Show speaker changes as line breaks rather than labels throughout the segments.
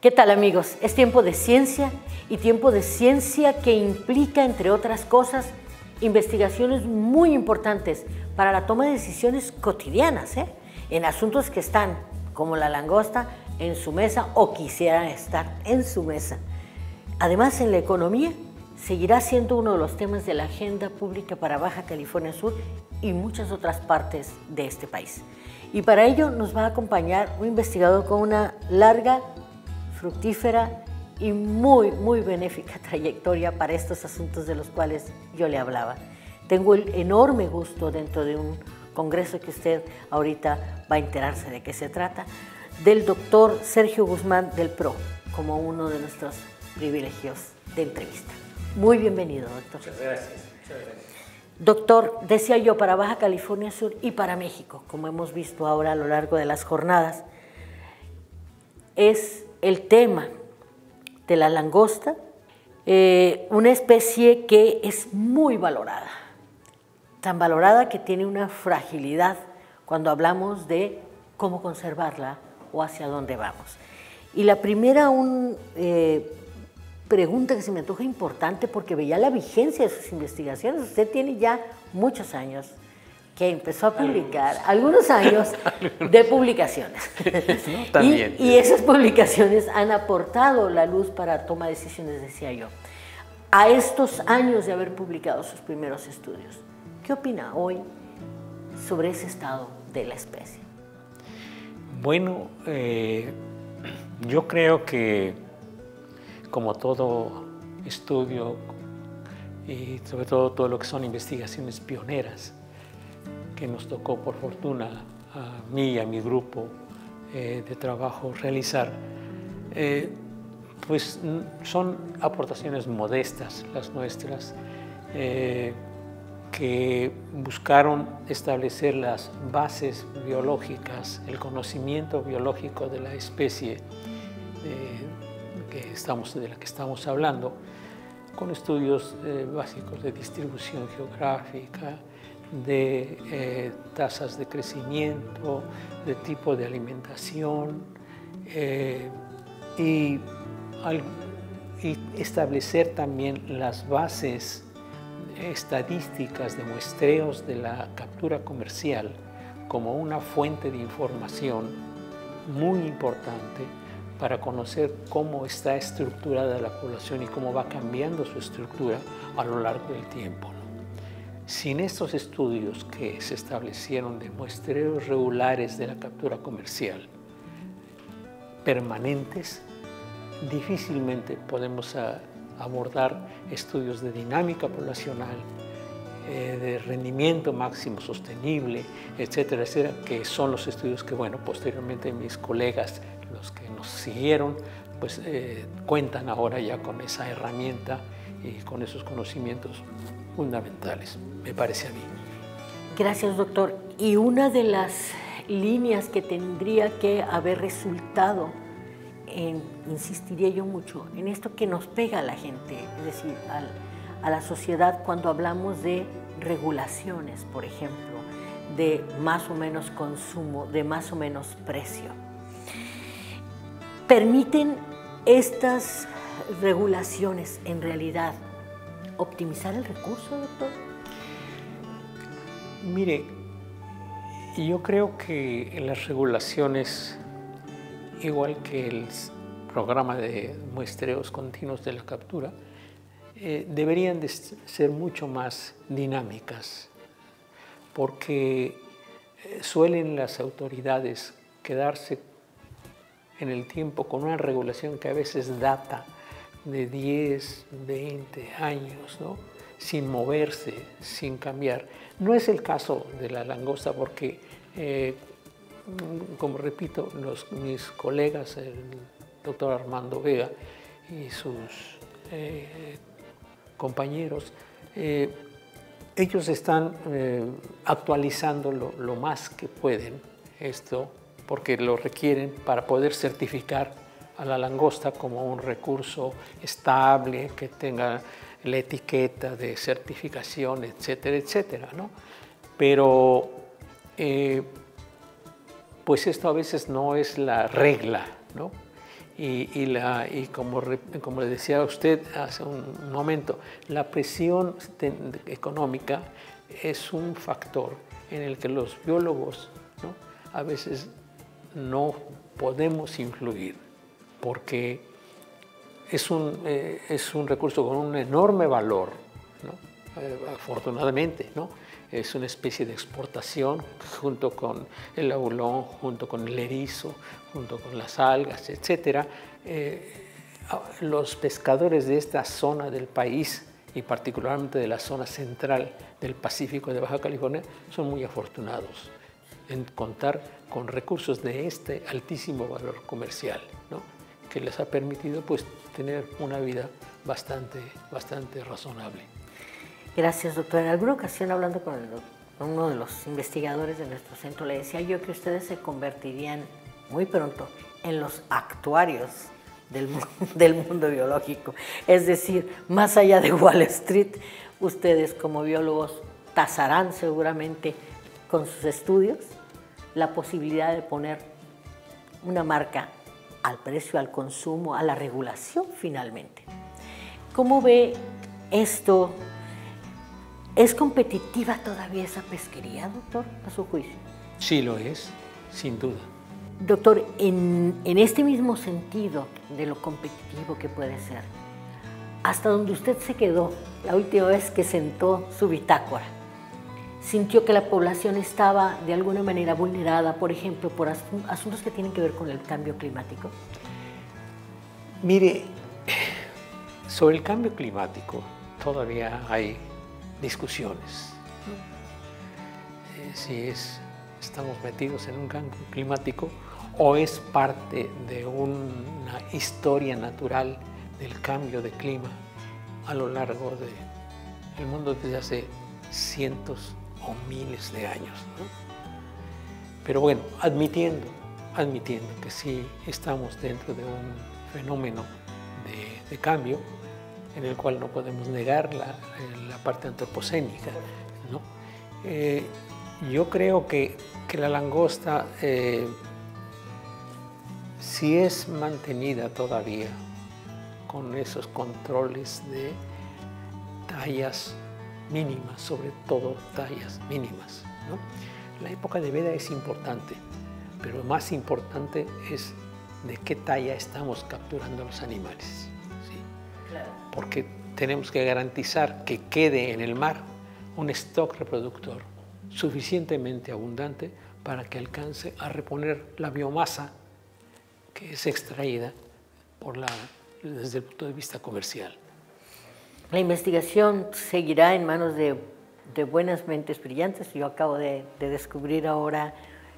¿Qué tal, amigos? Es tiempo de ciencia y tiempo de ciencia que implica, entre otras cosas, investigaciones muy importantes para la toma de decisiones cotidianas, en asuntos que están, como la langosta, en su mesa o quisieran estar en su mesa. Además, en la economía, seguirá siendo uno de los temas de la agenda pública para Baja California Sur y muchas otras partes de este país. Y para ello nos va a acompañar un investigador con una larga, fructífera y muy benéfica trayectoria para estos asuntos de los cuales yo le hablaba. Tengo el enorme gusto, dentro de un congreso que usted ahorita va a enterarse de qué se trata, del doctor Sergio Guzmán del PRO, como uno de nuestros privilegios de entrevista. Muy bienvenido, doctor.
Muchas gracias. Muchas gracias.
Doctor, decía yo, para Baja California Sur y para México, como hemos visto ahora a lo largo de las jornadas, es el tema de la langosta, una especie que es muy valorada, tan valorada que tiene una fragilidad cuando hablamos de cómo conservarla o hacia dónde vamos. Y la primera pregunta que se me antoja importante, porque veía la vigencia de sus investigaciones. Usted tiene ya muchos años que empezó a publicar, algunos años de publicaciones.
También.
Y esas publicaciones han aportado la luz para toma de decisiones, decía yo. A estos años de haber publicado sus primeros estudios, ¿qué opina hoy sobre ese estado de la especie?
Bueno, yo creo que, como todo estudio y sobre todo lo que son investigaciones pioneras, que nos tocó por fortuna a mí y a mi grupo de trabajo realizar, pues son aportaciones modestas las nuestras, que buscaron establecer las bases biológicas, el conocimiento biológico de la especie de la que estamos hablando, con estudios básicos de distribución geográfica, de tasas de crecimiento, de tipo de alimentación, y establecer también las bases estadísticas de muestreos de la captura comercial como una fuente de información muy importante para conocer cómo está estructurada la población y cómo va cambiando su estructura a lo largo del tiempo. Sin estos estudios que se establecieron de muestreos regulares de la captura comercial permanentes, difícilmente podemos abordar estudios de dinámica poblacional, de rendimiento máximo sostenible, etcétera, etcétera, que son los estudios que, bueno, posteriormente mis colegas, los que nos siguieron, pues cuentan ahora ya con esa herramienta y con esos conocimientos fundamentales, me parece a mí.
Gracias, doctor. Y una de las líneas que tendría que haber resultado insistiría yo mucho, en esto que nos pega a la gente, es decir, a la sociedad cuando hablamos de regulaciones, por ejemplo, de más o menos consumo, de más o menos precio. ¿Permiten estas regulaciones en realidad optimizar el recurso, doctor?
Mire, yo creo que las regulaciones, igual que el programa de muestreos continuos de la captura, deberían de ser mucho más dinámicas, porque suelen las autoridades quedarse en el tiempo con una regulación que a veces data de 10, 20 años, ¿no? Sin moverse, sin cambiar. No es el caso de la langosta porque, como repito, mis colegas, el doctor Armando Vega y sus compañeros, ellos están actualizando lo más que pueden esto, porque lo requieren para poder certificar a la langosta como un recurso estable, que tenga la etiqueta de certificación, etcétera, etcétera, ¿no? Pero pues esto a veces no es la regla, ¿no? Y como le decía a usted hace un momento, la presión económica es un factor en el que los biólogos, ¿no?, a veces no podemos influir, porque es un recurso con un enorme valor, ¿no? Afortunadamente, ¿no? Es una especie de exportación junto con el abulón, junto con el erizo, junto con las algas, etc. Los pescadores de esta zona del país y particularmente de la zona central del Pacífico de Baja California son muy afortunados en contar con recursos de este altísimo valor comercial, ¿no?, que les ha permitido pues tener una vida bastante razonable.
Gracias, doctor. En alguna ocasión, hablando con uno de los investigadores de nuestro centro, le decía yo que ustedes se convertirían muy pronto en los actuarios del mundo biológico. Es decir, más allá de Wall Street, ustedes como biólogos tasarán seguramente con sus estudios la posibilidad de poner una marca al precio, al consumo, a la regulación finalmente. ¿Cómo ve esto? ¿Es competitiva todavía esa pesquería, doctor, a su juicio?
Sí lo es, sin duda.
Doctor, en este mismo sentido de lo competitivo que puede ser, hasta donde usted se quedó la última vez que sentó su bitácora, ¿sintió que la población estaba de alguna manera vulnerada, por ejemplo, por asuntos que tienen que ver con el cambio climático?
Mire, sobre el cambio climático todavía hay discusiones. Si estamos metidos en un cambio climático o es parte de una historia natural del cambio de clima a lo largo del mundo desde hace cientos o miles de años, ¿no? Pero bueno, admitiendo que sí estamos dentro de un fenómeno de cambio en el cual no podemos negar la parte antropocénica, ¿no? Yo creo que la langosta, si es mantenida todavía con esos controles de tallas mínimas, sobre todo tallas mínimas, ¿no? La época de veda es importante, pero más importante es de qué talla estamos capturando los animales, ¿sí? Claro. Porque tenemos que garantizar que quede en el mar un stock reproductor suficientemente abundante para que alcance a reponer la biomasa que es extraída desde el punto de vista comercial.
La investigación seguirá en manos de buenas mentes brillantes. Yo acabo de descubrir ahora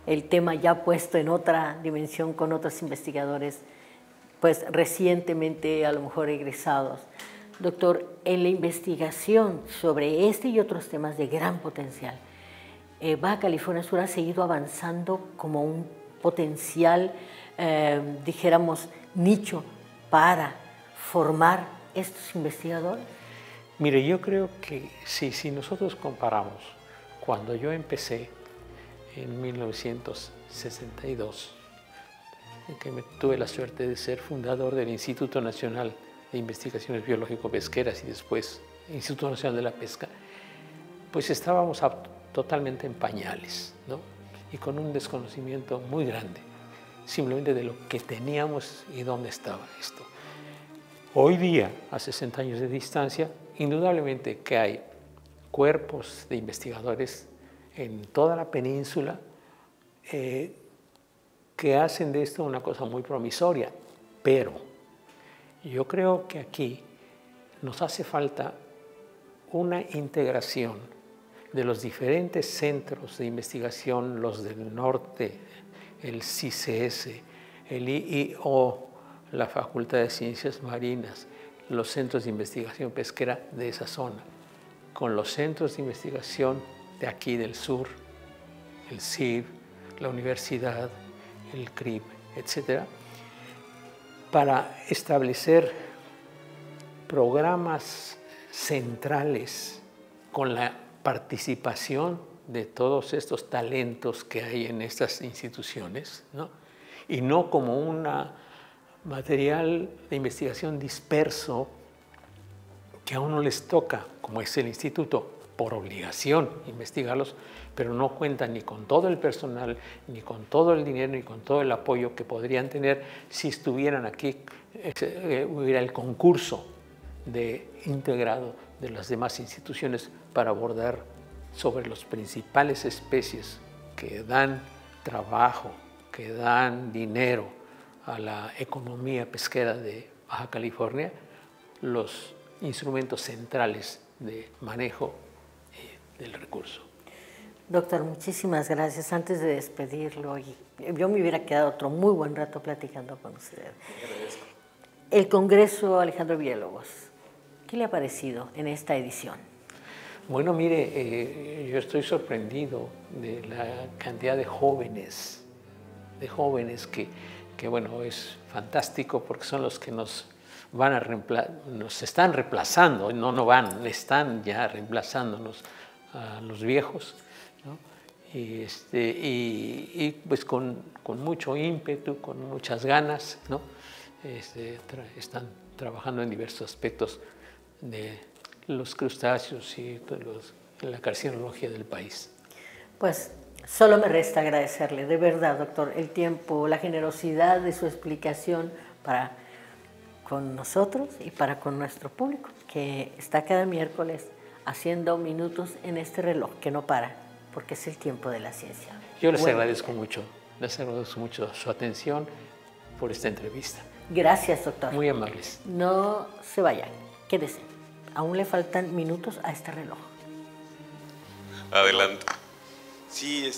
el tema ya puesto en otra dimensión con otros investigadores, pues recientemente a lo mejor egresados. Doctor, en la investigación sobre este y otros temas de gran potencial, Baja California Sur ha seguido avanzando como un potencial, dijéramos, nicho para formar estos investigadores.
Mire, yo creo que si nosotros comparamos cuando yo empecé en 1962, en que tuve la suerte de ser fundador del Instituto Nacional de Investigaciones Biológico-Pesqueras y después Instituto Nacional de la Pesca, pues estábamos totalmente en pañales, ¿no? Y con un desconocimiento muy grande, simplemente de lo que teníamos y dónde estaba esto. Hoy día, a 60 años de distancia, indudablemente que hay cuerpos de investigadores en toda la península que hacen de esto una cosa muy promisoria, pero yo creo que aquí nos hace falta una integración de los diferentes centros de investigación, los del norte, el CICES, el IIO, la Facultad de Ciencias Marinas, los centros de investigación pesquera de esa zona, con los centros de investigación de aquí del sur, el CIB, la universidad, el CRIB, etc., para establecer programas centrales con la participación de todos estos talentos que hay en estas instituciones, ¿no? Y no como un material de investigación disperso que a uno les toca, como es el instituto, por obligación investigarlos, pero no cuentan ni con todo el personal, ni con todo el dinero, ni con todo el apoyo que podrían tener si estuvieran aquí, hubiera el concurso integrado de las demás instituciones para abordar sobre las principales especies que dan trabajo, que dan dinero a la economía pesquera de Baja California, los instrumentos centrales de manejo del recurso.
Doctor, muchísimas gracias. Antes de despedirlo, yo me hubiera quedado otro muy buen rato platicando con usted. El Congreso Alejandro Villalobos, ¿qué le ha parecido en esta edición?
Bueno, mire, yo estoy sorprendido de la cantidad de jóvenes que bueno, es fantástico porque son los que nos están reemplazando, están ya reemplazándonos a los viejos, ¿no? Y pues con mucho ímpetu, con muchas ganas, ¿no? Están trabajando en diversos aspectos de los crustáceos y la carcinología del país.
Pues solo me resta agradecerle, de verdad, doctor, el tiempo, la generosidad de su explicación para con nosotros y para con nuestro público, que está cada miércoles haciendo minutos en este reloj que no para, porque es el tiempo de la ciencia.
Yo les agradezco mucho su atención por esta entrevista.
Gracias, doctor.
Muy amables.
No se vayan, quédese. Aún le faltan minutos a este reloj.
Adelante. Sí,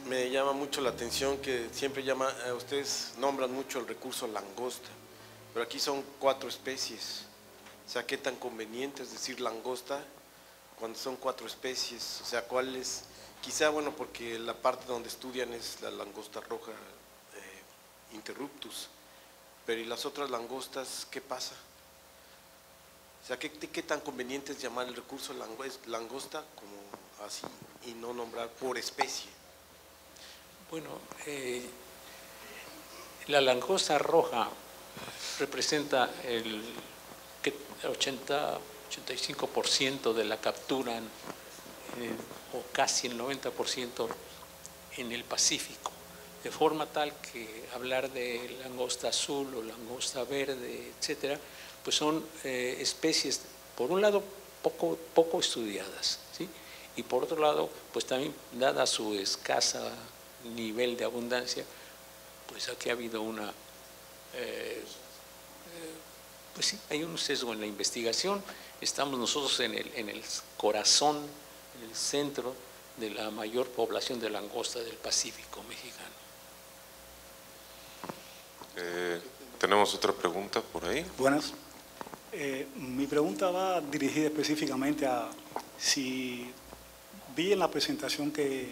me llama mucho la atención que siempre ustedes nombran mucho el recurso langosta, pero aquí son 4 especies. O sea, ¿qué tan conveniente es decir langosta cuando son 4 especies? O sea, ¿cuál es? Quizá, bueno, porque la parte donde estudian es la langosta roja interruptus, pero ¿y las otras langostas qué pasa? O sea, ¿qué tan conveniente es llamar el recurso langosta como así y no nombrar por especie?
Bueno, la langosta roja representa el 85% de la captura o casi el 90% en el Pacífico, de forma tal que hablar de langosta azul o langosta verde, etcétera, pues son especies, por un lado, poco estudiadas, ¿sí? Y por otro lado, pues también, dada su escasa nivel de abundancia, pues aquí ha habido pues sí, hay un sesgo en la investigación. Estamos nosotros en el corazón, en el centro de la mayor población de langosta del Pacífico mexicano.
Tenemos otra pregunta por ahí.
Buenas. Mi pregunta va dirigida específicamente a si vi en la presentación que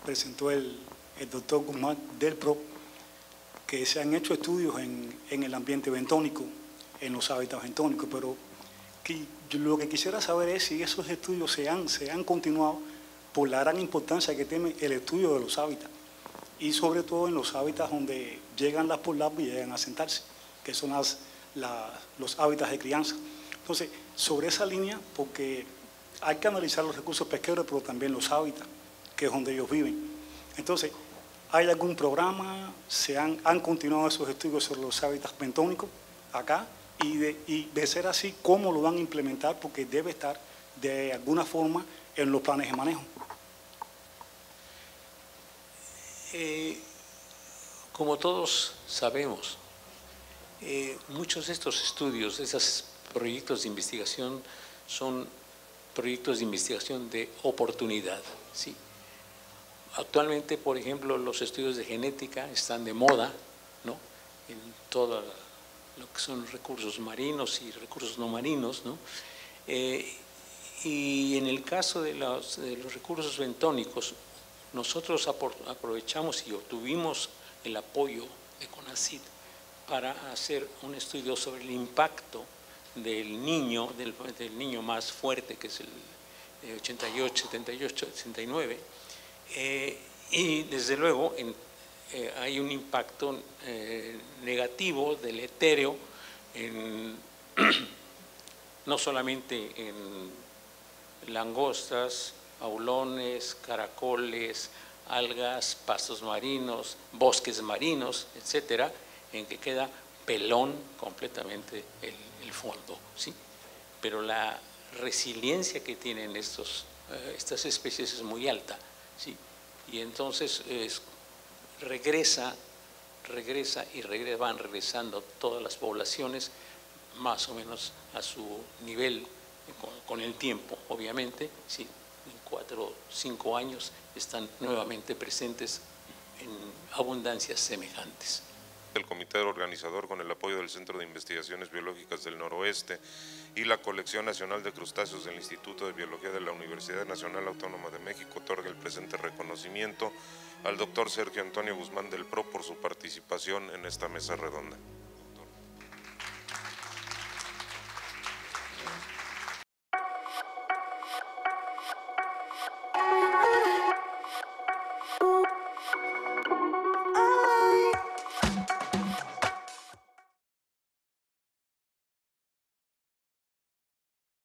presentó el doctor Guzmán del PRO que se han hecho estudios en el ambiente bentónico, en los hábitats bentónicos, pero lo que quisiera saber es si esos estudios se han continuado por la gran importancia que tiene el estudio de los hábitats y sobre todo en los hábitats donde llegan las polabas y llegan a sentarse, que son los hábitats de crianza. Entonces, sobre esa línea, porque hay que analizar los recursos pesqueros, pero también los hábitats, que es donde ellos viven. Entonces, ¿hay algún programa? ¿Han continuado esos estudios sobre los hábitats bentónicos acá? Y de ser así, ¿cómo lo van a implementar? Porque debe estar de alguna forma en los planes de manejo.
Como todos sabemos, muchos de estos estudios, de esos proyectos de investigación, son proyectos de investigación de oportunidad, ¿sí? Actualmente, por ejemplo, los estudios de genética están de moda, ¿no? En todo lo que son recursos marinos y recursos no marinos, ¿no? Y en el caso de los recursos bentónicos, nosotros aprovechamos y obtuvimos el apoyo de CONACYT para hacer un estudio sobre el impacto del niño más fuerte, que es el 88, 78, 69, y desde luego hay un impacto negativo, deletérea, no solamente en langostas, aulones, caracoles, algas, pastos marinos, bosques marinos, etcétera, en que queda pelón completamente el fondo, ¿sí? Pero la resiliencia que tienen estas especies es muy alta, ¿sí? Y entonces van regresando todas las poblaciones más o menos a su nivel con el tiempo, obviamente, ¿sí? En 4 o 5 años están nuevamente presentes en abundancias semejantes.
El comité organizador, con el apoyo del Centro de Investigaciones Biológicas del Noroeste y la Colección Nacional de Crustáceos del Instituto de Biología de la Universidad Nacional Autónoma de México, otorga el presente reconocimiento al doctor Sergio Antonio Guzmán del Pro por su participación en esta mesa redonda.